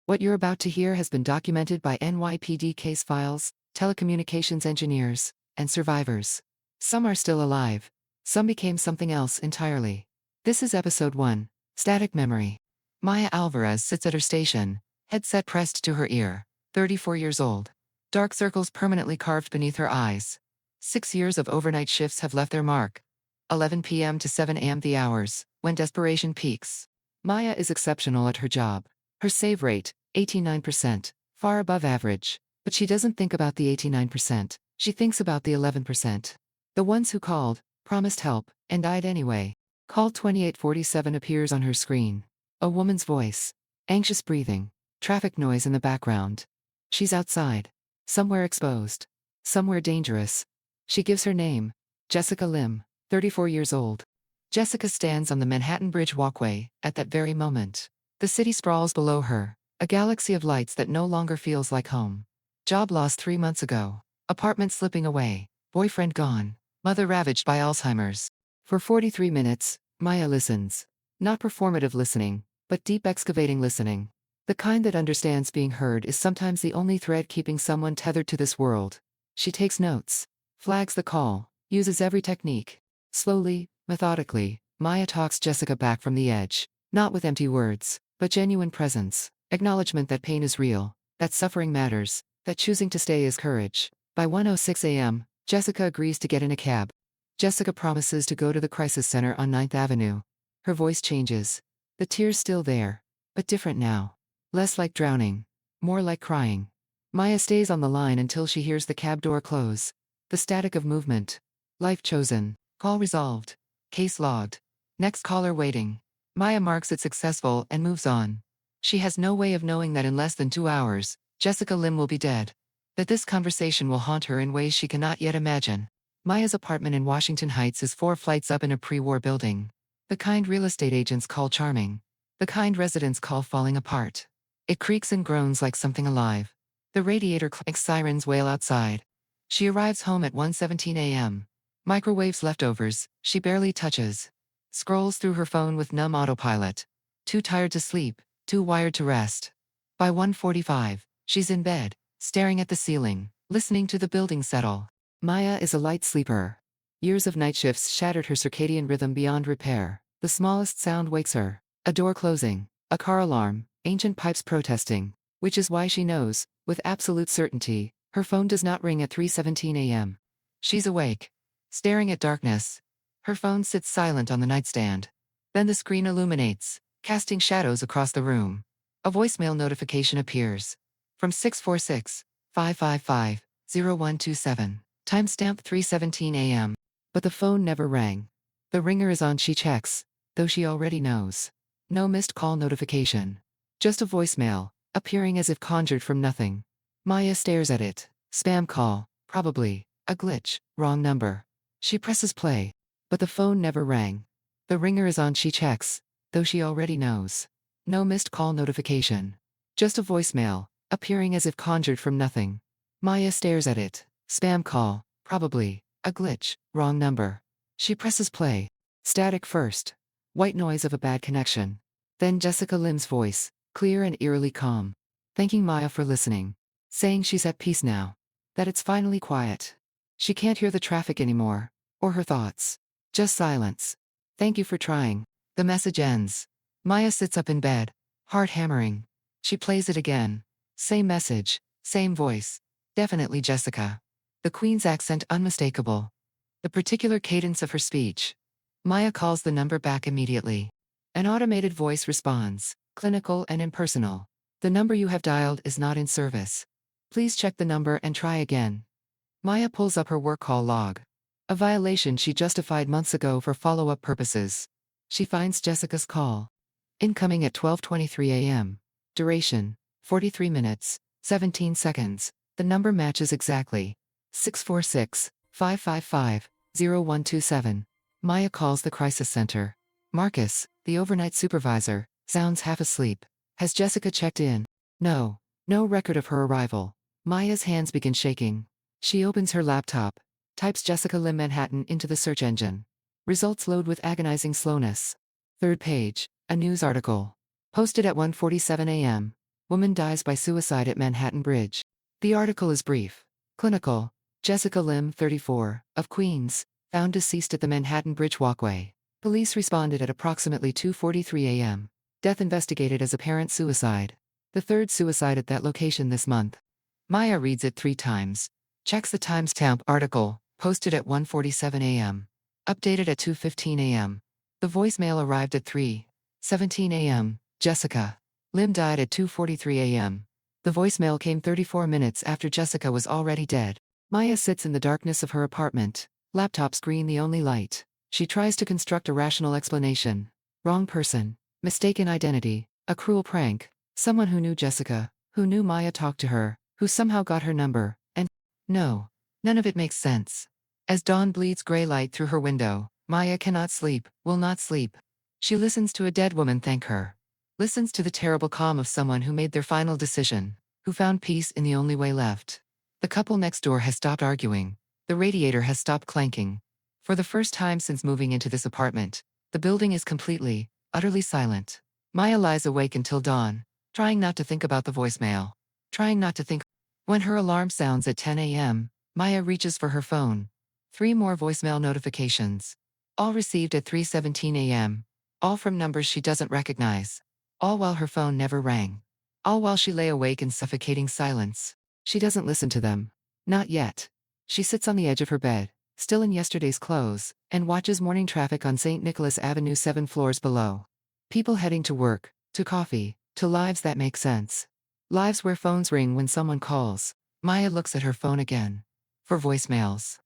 What you're about to hear has been documented by NYPD case files, telecommunications engineers, and survivors. Some are still alive. Some became something else entirely. This is Episode 1, Static Memory. Maya Alvarez sits at her station, headset pressed to her ear, 34 years old. Dark circles permanently carved beneath her eyes. 6 years of overnight shifts have left their mark. 11 p.m. to 7 a.m. the hours, when desperation peaks. Maya is exceptional at her job. Her save rate, 89%, far above average. But she doesn't think about the 89%, she thinks about the 11%. The ones who called, promised help, and died anyway. Call 2847 appears on her screen. A woman's voice. Anxious breathing. Traffic noise in the background. She's outside. Somewhere exposed. Somewhere dangerous. She gives her name. Jessica Lim, 34 years old. Jessica stands on the Manhattan Bridge walkway, at that very moment. The city sprawls below her, a galaxy of lights that no longer feels like home. Job lost 3 months ago. Apartment slipping away. Boyfriend gone. Mother ravaged by Alzheimer's. For 43 minutes, Maya listens. Not performative listening, but deep excavating listening. The kind that understands being heard is sometimes the only thread keeping someone tethered to this world. She takes notes. Flags the call. Uses every technique. Slowly, methodically, Maya talks Jessica back from the edge. Not with empty words, but genuine presence. Acknowledgement that pain is real. That suffering matters. That choosing to stay is courage. By 1:06 a.m., Jessica agrees to get in a cab. Jessica promises to go to the crisis center on 9th Avenue. Her voice changes. The tears still there, but different now. Less like drowning. More like crying. Maya stays on the line until she hears the cab door close. The static of movement. Life chosen. Call resolved. Case logged. Next caller waiting. Maya marks it successful and moves on. She has no way of knowing that in less than 2 hours, Jessica Lim will be dead. That this conversation will haunt her in ways she cannot yet imagine. Maya's apartment in Washington Heights is 4 flights up in a pre-war building. The kind real estate agents call charming. The kind residents call falling apart. It creaks and groans like something alive. The radiator clanks, sirens wail outside. She arrives home at 1:17 a.m. Microwaves leftovers, she barely touches. Scrolls through her phone with numb autopilot. Too tired to sleep, too wired to rest. By 1:45, she's in bed, staring at the ceiling, listening to the building settle. Maya is a light sleeper. Years of night shifts shattered her circadian rhythm beyond repair. The smallest sound wakes her. A door closing, a car alarm, ancient pipes protesting. Which is why she knows, with absolute certainty, her phone does not ring at 3:17 a.m. She's awake, staring at darkness. Her phone sits silent on the nightstand. Then the screen illuminates, casting shadows across the room. A voicemail notification appears. From 646-555-0127. Timestamp 3:17 a.m. But the phone never rang. The ringer is on, she checks, though she already knows. No missed call notification. Just a voicemail, appearing as if conjured from nothing. Maya stares at it. Spam call, probably. A glitch, wrong number. She presses play. But the phone never rang. The ringer is on, she checks, though she already knows. No missed call notification. Just a voicemail, appearing as if conjured from nothing. Maya stares at it. Spam call, probably. A glitch, wrong number. She presses play. Static first. White noise of a bad connection. Then Jessica Lim's voice, clear and eerily calm. Thanking Maya for listening. Saying she's at peace now. That it's finally quiet. She can't hear the traffic anymore. Or her thoughts. Just silence. Thank you for trying. The message ends. Maya sits up in bed, heart hammering. She plays it again. Same message, same voice. Definitely Jessica. The Queen's accent unmistakable. The particular cadence of her speech. Maya calls the number back immediately. An automated voice responds, clinical and impersonal. The number you have dialed is not in service. Please check the number and try again. Maya pulls up her work call log. A violation she justified months ago for follow-up purposes. She finds Jessica's call. Incoming at 12:23 a.m. Duration, 43 minutes, 17 seconds. The number matches exactly. 646-555-0127. Maya calls the crisis center. Marcus, the overnight supervisor, sounds half asleep. Has Jessica checked in? No. No record of her arrival. Maya's hands begin shaking. She opens her laptop. Types Jessica Lim Manhattan into the search engine. Results load with agonizing slowness. Third page, a news article. Posted at 1:47 a.m. Woman dies by suicide at Manhattan Bridge. The article is brief. Clinical. Jessica Lim, 34, of Queens, found deceased at the Manhattan Bridge walkway. Police responded at approximately 2:43 a.m. Death investigated as apparent suicide. The third suicide at that location this month. Maya reads it 3 times. Checks the timestamp article, posted at 1:47 a.m. Updated at 2:15 a.m. The voicemail arrived at 3:17 a.m. Jessica Lim died at 2:43 a.m. The voicemail came 34 minutes after Jessica was already dead. Maya sits in the darkness of her apartment, laptop screen the only light. She tries to construct a rational explanation. Wrong person. Mistaken identity. A cruel prank. Someone who knew Jessica, who knew Maya talked to her, who somehow got her number, and no. None of it makes sense. As dawn bleeds gray light through her window, Maya cannot sleep, will not sleep. She listens to a dead woman thank her. Listens to the terrible calm of someone who made their final decision, who found peace in the only way left. The couple next door has stopped arguing. The radiator has stopped clanking. For the first time since moving into this apartment, the building is completely, utterly silent. Maya lies awake until dawn, trying not to think about the voicemail. Trying not to think. When her alarm sounds at 10 a.m., Maya reaches for her phone. 3 more voicemail notifications. All received at 3:17 a.m. All from numbers she doesn't recognize. All while her phone never rang. All while she lay awake in suffocating silence. She doesn't listen to them. Not yet. She sits on the edge of her bed, still in yesterday's clothes, and watches morning traffic on St. Nicholas Avenue 7 floors below. People heading to work, to coffee, to lives that make sense. Lives where phones ring when someone calls. Maya looks at her phone again. For voicemails.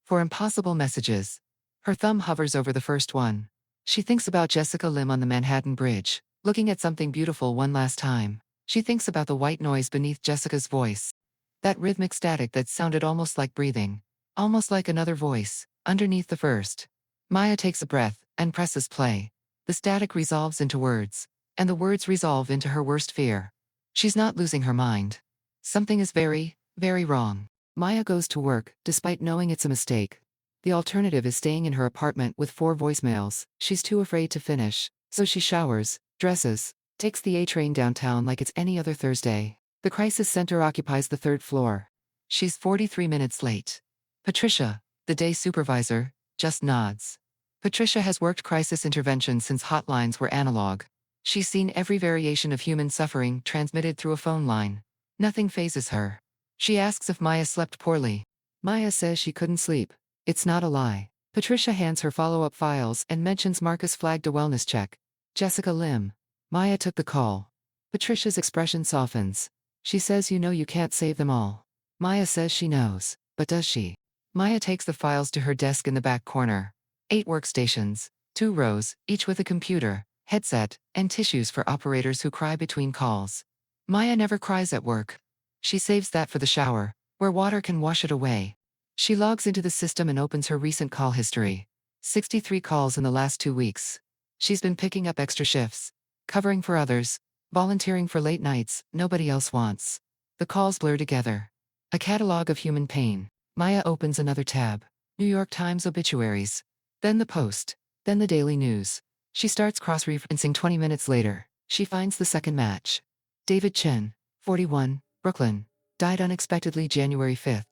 For impossible messages. Her thumb hovers over the first one. She thinks about Jessica Lim on the Manhattan Bridge, looking at something beautiful one last time. She thinks about the white noise beneath Jessica's voice. That rhythmic static that sounded almost like breathing. Almost like another voice, underneath the first. Maya takes a breath and presses play. The static resolves into words, and the words resolve into her worst fear. She's not losing her mind. Something is very, very wrong. Maya goes to work, despite knowing it's a mistake. The alternative is staying in her apartment with 4 voicemails. She's too afraid to finish, so she showers, dresses, takes the A train downtown like it's any other Thursday. The crisis center occupies the 3rd floor. She's 43 minutes late. Patricia, the day supervisor, just nods. Patricia has worked crisis intervention since hotlines were analog. She's seen every variation of human suffering transmitted through a phone line. Nothing phases her. She asks if Maya slept poorly. Maya says she couldn't sleep. It's not a lie. Patricia hands her follow-up files and mentions Marcus flagged a wellness check. Jessica Lim. Maya took the call. Patricia's expression softens. She says you can't save them all. Maya says she knows, but does she? Maya takes the files to her desk in the back corner. 8 workstations, 2 rows, each with a computer, headset, and tissues for operators who cry between calls. Maya never cries at work. She saves that for the shower, where water can wash it away. She logs into the system and opens her recent call history. 63 calls in the last 2 weeks. She's been picking up extra shifts, covering for others, volunteering for late nights nobody else wants. The calls blur together. A catalog of human pain. Maya opens another tab. New York Times obituaries. Then the Post. Then the Daily News. She starts cross-referencing 20 minutes later. She finds the second match. David Chen, 41, Brooklyn. Died unexpectedly January 5th.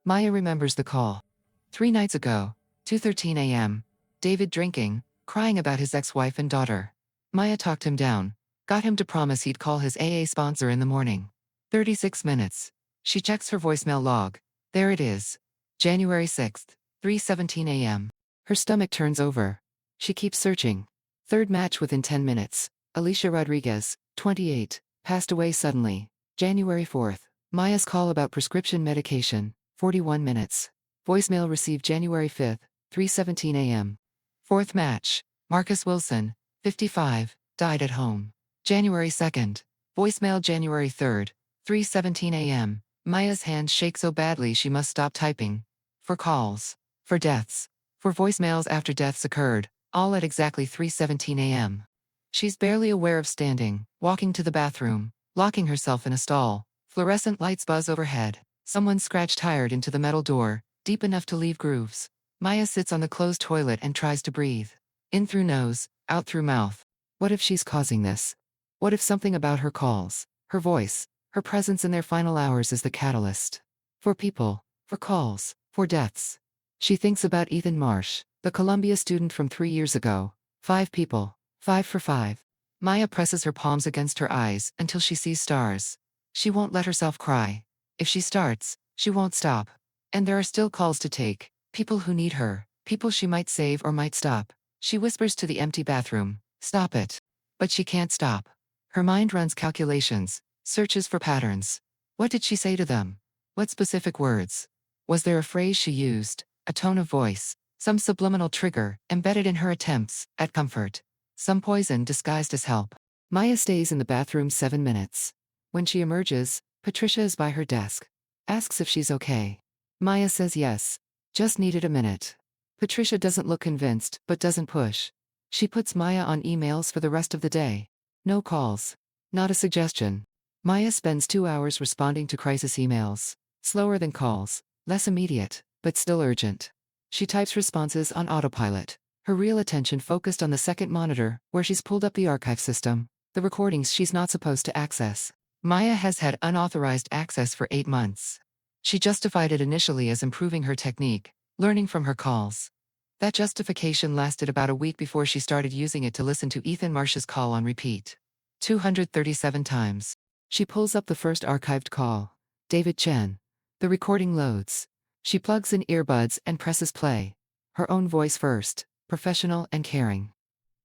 Maya remembers the call. 3 nights ago, 2:13 a.m. David drinking, crying about his ex-wife and daughter. Maya talked him down. Got him to promise he'd call his AA sponsor in the morning. 36 minutes. She checks her voicemail log. There it is. January 6th, 3:17 a.m. Her stomach turns over. She keeps searching. Third match within 10 minutes. Alicia Rodriguez, 28, passed away suddenly. January 4th. Maya's call about prescription medication, 41 minutes. Voicemail received January 5th, 3:17 a.m. Fourth match. Marcus Wilson, 55, died at home. January 2nd. Voicemail January 3rd, 3:17 a.m. Maya's hands shake so badly she must stop typing. For calls. For deaths. For voicemails after deaths occurred, all at exactly 3:17 a.m. She's barely aware of standing, walking to the bathroom, locking herself in a stall. Fluorescent lights buzz overhead. Someone scratched tired into the metal door, deep enough to leave grooves. Maya sits on the closed toilet and tries to breathe. In through nose, out through mouth. What if she's causing this? What if something about her calls, Her voice, her presence in their final hours is the catalyst. For people, for calls, for deaths. She thinks about Ethan Marsh, the Columbia student from 3 years ago. 5 people, 5 for 5. Maya presses her palms against her eyes until she sees stars. She won't let herself cry. If she starts, she won't stop. And there are still calls to take, people who need her, people she might save or might stop. She whispers to the empty bathroom, "Stop it." But she can't stop. Her mind runs calculations, searches for patterns. What did she say to them? What specific words? Was there a phrase she used, a tone of voice, some subliminal trigger embedded in her attempts at comfort? Some poison disguised as help. Maya stays in the bathroom 7 minutes. When she emerges, Patricia is by her desk. Asks if she's okay. Maya says yes. Just needed a minute. Patricia doesn't look convinced, but doesn't push. She puts Maya on emails for the rest of the day. No calls. Not a suggestion. Maya spends 2 hours responding to crisis emails. Slower than calls, less immediate, but still urgent. She types responses on autopilot. Her real attention focused on the second monitor, where she's pulled up the archive system, the recordings she's not supposed to access. Maya has had unauthorized access for 8 months. She justified it initially as improving her technique, learning from her calls. That justification lasted about a week before she started using it to listen to Ethan Marsh's call on repeat. 237 times. She pulls up the first archived call. David Chen. The recording loads. She plugs in earbuds and presses play. Her own voice first, professional and caring.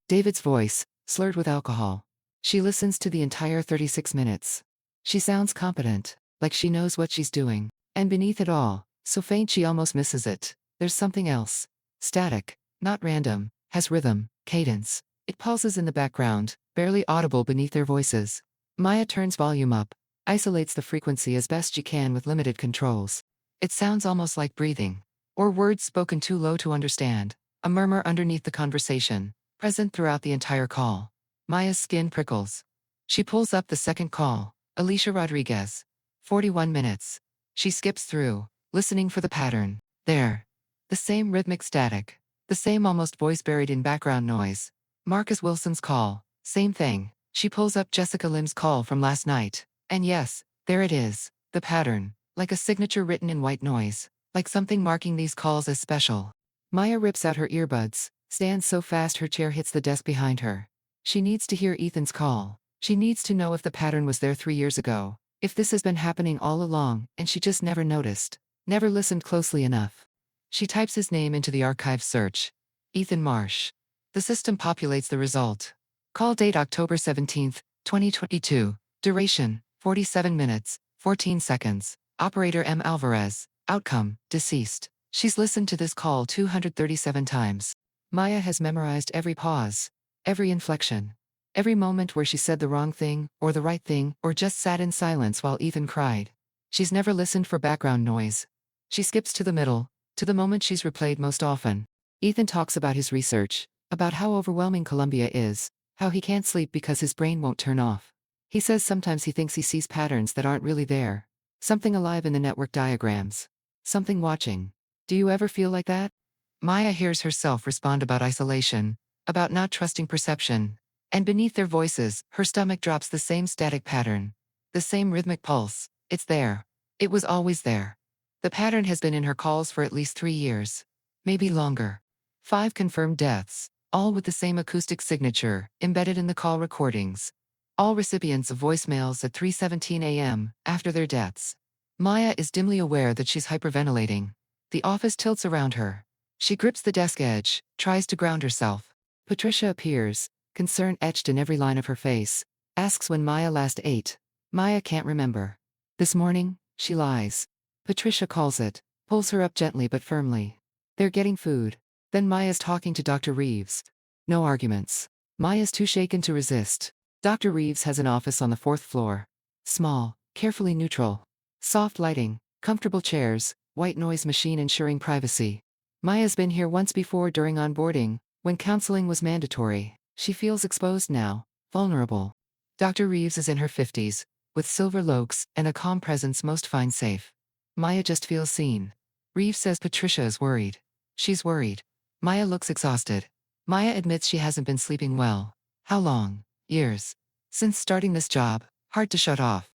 David's voice, slurred with alcohol. She listens to the entire 36 minutes. She sounds competent, like she knows what she's doing. And beneath it all, so faint she almost misses it, there's something else. Static, not random, has rhythm, cadence. It pulses in the background, barely audible beneath their voices. Maya turns volume up, isolates the frequency as best she can with limited controls. It sounds almost like breathing, or words spoken too low to understand, a murmur underneath the conversation, present throughout the entire call. Maya's skin prickles. She pulls up the second call, Alicia Rodriguez. 41 minutes. She skips through, listening for the pattern. There. The same rhythmic static. The same almost voice buried in background noise. Marcus Wilson's call. Same thing. She pulls up Jessica Lim's call from last night. And yes, there it is. The pattern. Like a signature written in white noise. Like something marking these calls as special. Maya rips out her earbuds, stands so fast her chair hits the desk behind her. She needs to hear Ethan's call. She needs to know if the pattern was there 3 years ago. If this has been happening all along, and she just never noticed. Never listened closely enough. She types his name into the archive search. Ethan Marsh. The system populates the result. Call date October 17, 2022. Duration, 47 minutes, 14 seconds. Operator M. Alvarez. Outcome, deceased. She's listened to this call 237 times. Maya has memorized every pause, every inflection, every moment where she said the wrong thing, or the right thing, or just sat in silence while Ethan cried. She's never listened for background noise. She skips to the middle, to the moment she's replayed most often. Ethan talks about his research, about how overwhelming Columbia is, how he can't sleep because his brain won't turn off. He says sometimes he thinks he sees patterns that aren't really there. Something alive in the network diagrams. Something watching. Do you ever feel like that? Maya hears herself respond about isolation, about not trusting perception. And beneath their voices, her stomach drops the same static pattern. The same rhythmic pulse. It's there. It was always there. The pattern has been in her calls for at least 3 years. Maybe longer. 5 confirmed deaths, all with the same acoustic signature, embedded in the call recordings. All recipients of voicemails at 3:17 a.m., after their deaths. Maya is dimly aware that she's hyperventilating. The office tilts around her. She grips the desk edge, tries to ground herself. Patricia appears, concern etched in every line of her face, asks when Maya last ate. Maya can't remember. This morning, she lies. Patricia calls it, pulls her up gently but firmly. They're getting food. Then Maya's talking to Dr. Reeves. No arguments. Maya's too shaken to resist. Dr. Reeves has an office on the 4th floor. Small, carefully neutral. Soft lighting, comfortable chairs, white noise machine ensuring privacy. Maya's been here once before during onboarding, when counseling was mandatory. She feels exposed now, vulnerable. Dr. Reeves is in her 50s, with silver locks and a calm presence most find safe. Maya just feels seen. Reeves says Patricia is worried. She's worried. Maya looks exhausted. Maya admits she hasn't been sleeping well. How long? Years. Since starting this job. Hard to shut off.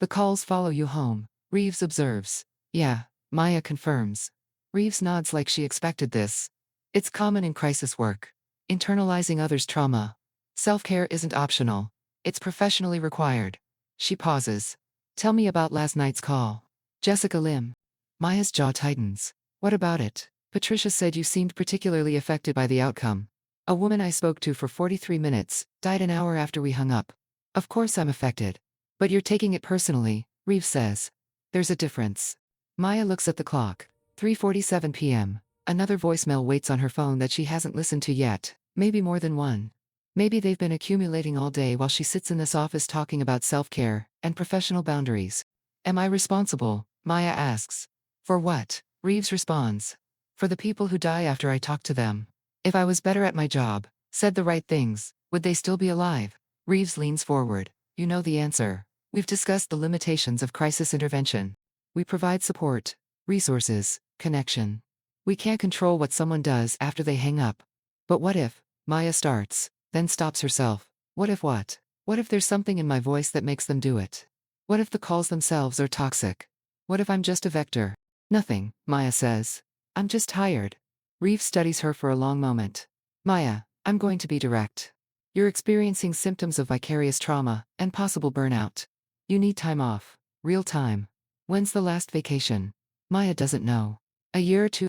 The calls follow you home, Reeves observes. Yeah, Maya confirms. Reeves nods like she expected this. It's common in crisis work. Internalizing others' trauma. Self-care isn't optional. It's professionally required. She pauses. Tell me about last night's call. Jessica Lim. Maya's jaw tightens. What about it? Patricia said you seemed particularly affected by the outcome. A woman I spoke to for 43 minutes died an hour after we hung up. Of course I'm affected. But you're taking it personally, Reeves says. There's a difference. Maya looks at the clock. 3:47 p.m. Another voicemail waits on her phone that she hasn't listened to yet, maybe more than one. Maybe they've been accumulating all day while she sits in this office talking about self-care and professional boundaries. Am I responsible? Maya asks. For what? Reeves responds. For the people who die after I talk to them. If I was better at my job, said the right things, would they still be alive? Reeves leans forward. You know the answer. We've discussed the limitations of crisis intervention. We provide support, resources, connection. We can't control what someone does after they hang up. But what if? Maya starts, then stops herself. What if what? What if there's something in my voice that makes them do it? What if the calls themselves are toxic? What if I'm just a vector? Nothing, Maya says. I'm just tired. Reeves studies her for a long moment. Maya, I'm going to be direct. You're experiencing symptoms of vicarious trauma and possible burnout. You need time off. Real time. When's the last vacation? Maya doesn't know. A year or two?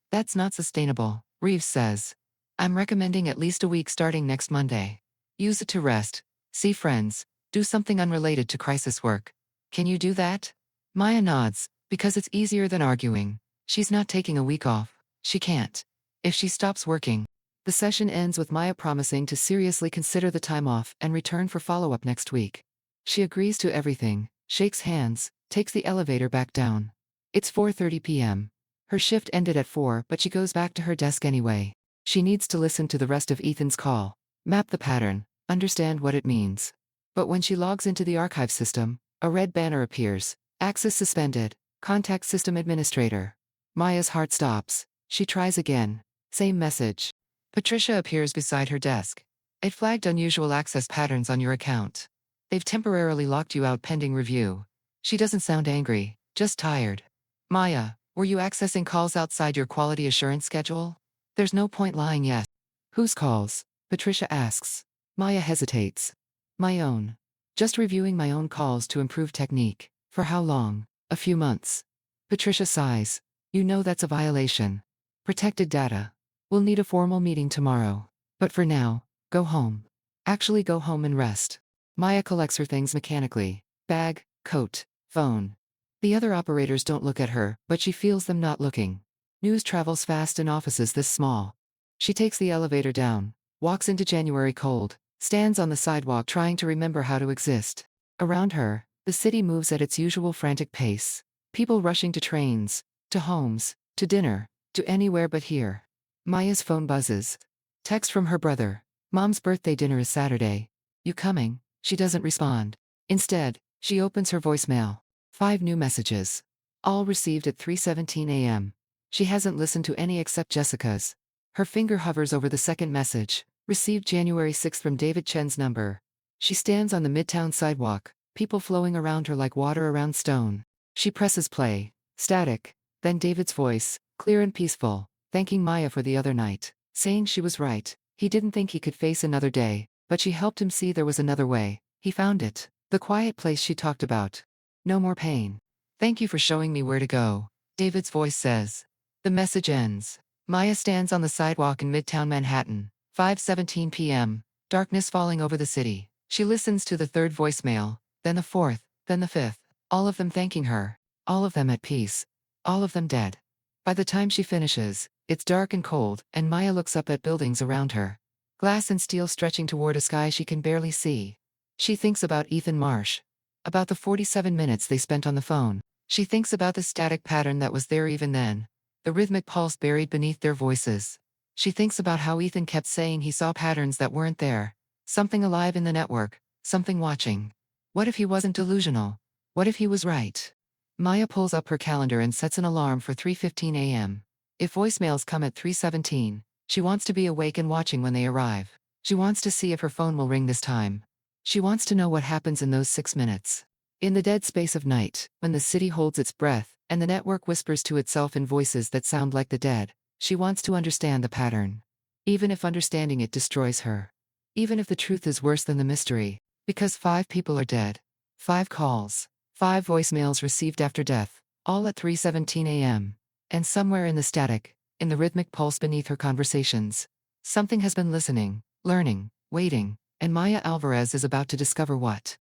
That's not sustainable, Reeves says. I'm recommending at least a week starting next Monday. Use it to rest, see friends, do something unrelated to crisis work. Can you do that? Maya nods, because it's easier than arguing. She's not taking a week off. She can't. If she stops working. The session ends with Maya promising to seriously consider the time off and return for follow-up next week. She agrees to everything, shakes hands, takes the elevator back down. It's 4:30 p.m. Her shift ended at 4, but she goes back to her desk anyway. She needs to listen to the rest of Ethan's call, map the pattern, understand what it means. But when she logs into the archive system, a red banner appears. Access suspended. Contact system administrator. Maya's heart stops. She tries again. Same message. Patricia appears beside her desk. It flagged unusual access patterns on your account. They've temporarily locked you out pending review. She doesn't sound angry, just tired. Maya, were you accessing calls outside your quality assurance schedule? There's no point lying yes. Whose calls? Patricia asks. Maya hesitates. My own. Just reviewing my own calls to improve technique. For how long? A few months. Patricia sighs. You know that's a violation. Protected data. We'll need a formal meeting tomorrow. But for now, go home. Actually go home and rest. Maya collects her things mechanically. Bag, coat, phone. The other operators don't look at her, but she feels them not looking. News travels fast in offices this small. She takes the elevator down, walks into January cold, stands on the sidewalk trying to remember how to exist. Around her, the city moves at its usual frantic pace. People rushing to trains, to homes, to dinner, to anywhere but here. Maya's phone buzzes. Text from her brother. Mom's birthday dinner is Saturday. You coming? She doesn't respond. Instead, she opens her voicemail. 5 new messages. All received at 3:17 a.m. She hasn't listened to any except Jessica's. Her finger hovers over the second message. Received January 6 from David Chen's number. She stands on the midtown sidewalk, people flowing around her like water around stone. She presses play. Static. Then David's voice, clear and peaceful, thanking Maya for the other night, saying she was right. He didn't think he could face another day, but she helped him see there was another way. He found it. The quiet place she talked about. No more pain. Thank you for showing me where to go, David's voice says. The message ends. Maya stands on the sidewalk in Midtown Manhattan, 5:17 p.m., darkness falling over the city. She listens to the third voicemail, then the fourth, then the fifth, all of them thanking her, all of them at peace, all of them dead. By the time she finishes, it's dark and cold, and Maya looks up at buildings around her. Glass and steel stretching toward a sky she can barely see. She thinks about Ethan Marsh. About the 47 minutes they spent on the phone. She thinks about the static pattern that was there even then. The rhythmic pulse buried beneath their voices. She thinks about how Ethan kept saying he saw patterns that weren't there. Something alive in the network. Something watching. What if he wasn't delusional? What if he was right? Maya pulls up her calendar and sets an alarm for 3:15 a.m. If voicemails come at 3:17, she wants to be awake and watching when they arrive. She wants to see if her phone will ring this time. She wants to know what happens in those 6 minutes. In the dead space of night, when the city holds its breath, and the network whispers to itself in voices that sound like the dead, she wants to understand the pattern. Even if understanding it destroys her. Even if the truth is worse than the mystery. Because 5 people are dead. 5 calls. 5 voicemails received after death, all at 3:17 a.m. And somewhere in the static, in the rhythmic pulse beneath her conversations, something has been listening, learning, waiting, and Maya Alvarez is about to discover what.